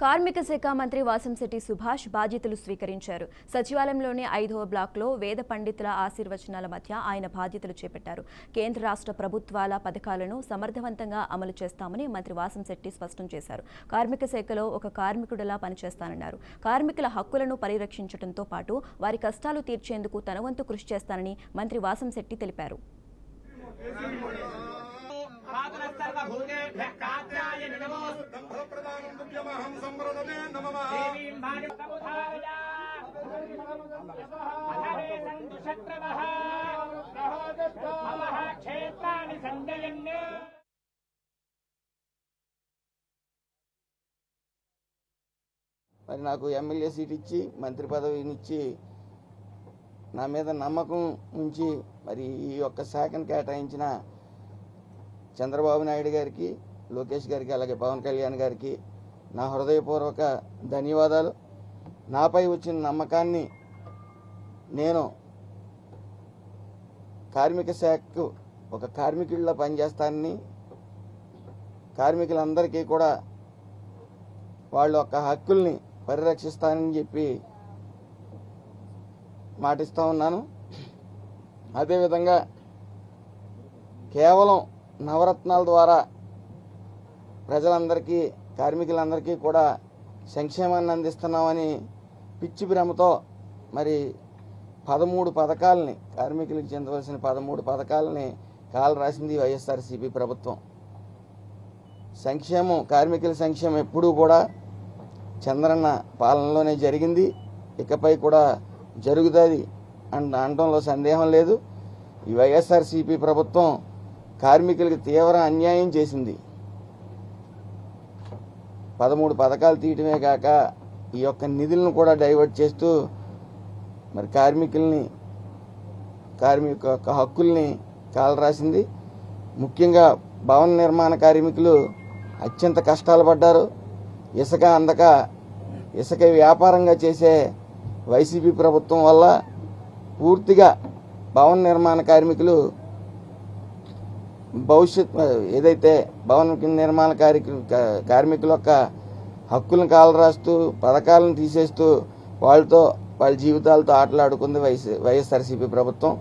కార్మిక శాఖ మంత్రి వాసంశెట్టి సుభాష్ బాధ్యతలు స్వీకరించారు. సచివాలయంలోని 5వ బ్లాక్లో వేద పండితుల ఆశీర్వచనాల మధ్య ఆయన బాధ్యతలు చేపట్టారు. కేంద్ర రాష్ట్ర ప్రభుత్వాల పథకాలను సమర్థవంతంగా అమలు చేస్తామని మంత్రి వాసంశెట్టి స్పష్టం చేశారు. కార్మిక శాఖలో ఒక కార్మికుడిలా పనిచేస్తానన్నారు. కార్మికుల హక్కులను పరిరక్షించడంతో పాటు వారి కష్టాలు తీర్చేందుకు తన వంతు కృషి చేస్తానని మంత్రి వాసంశెట్టి తెలిపారు. మరి నాకు ఎమ్మెల్యే సీట్ ఇచ్చి మంత్రి పదవినిచ్చి నా మీద నమ్మకం ఉంచి మరి ఈ యొక్క శాఖను కేటాయించిన చంద్రబాబు నాయుడు గారికి, లోకేష్ గారికి, అలాగే పవన్ కళ్యాణ్ గారికి నా హృదయపూర్వక ధన్యవాదాలు. నాపై వచ్చిన నమ్మకాన్ని నేను కార్మిక శాఖకు ఒక కార్మికుడిలా పనిచేస్తానని, కార్మికులందరికీ కూడా వాళ్ళ యొక్క హక్కుల్ని పరిరక్షిస్తానని చెప్పి మాటిస్తూ ఉన్నాను. అదేవిధంగా కేవలం నవరత్నాల ద్వారా ప్రజలందరికీ, కార్మికులందరికీ కూడా సంక్షేమాన్ని అందిస్తున్నామని పిచ్చి భ్రమతో మరి 13 పథకాలని, కార్మికులకు చెందవలసిన 13 పథకాలని కాలు రాసింది వైఎస్ఆర్సీపీ ప్రభుత్వం. సంక్షేమం, కార్మికుల సంక్షేమం ఎప్పుడూ కూడా చంద్రన్న పాలనలోనే జరిగింది, ఇకపై కూడా జరుగుతుంది అనడంలో సందేహం లేదు. ఈ వైఎస్ఆర్సీపీ ప్రభుత్వం కార్మికులకు తీవ్ర అన్యాయం చేసింది. 13 పథకాలు తీయటమే కాక ఈ యొక్క నిధులను కూడా డైవర్ట్ చేస్తూ మరి కార్మికుల యొక్క హక్కుల్ని కాలరాసింది. ముఖ్యంగా భవన నిర్మాణ కార్మికులు అత్యంత కష్టాలు పడ్డారు. ఇసుక అందక ఇసుక వ్యాపారంగా చేసే వైసీపీ ప్రభుత్వం వల్ల పూర్తిగా భవన నిర్మాణ కార్మికులు ఏదైతే భవన నిర్మాణ కార్మికుల యొక్క హక్కులను కాలరాస్తూ, పథకాలను తీసేస్తూ వాళ్ళ జీవితాలతో ఆటలాడుకుంది వైఎస్ఆర్సీపీ ప్రభుత్వం.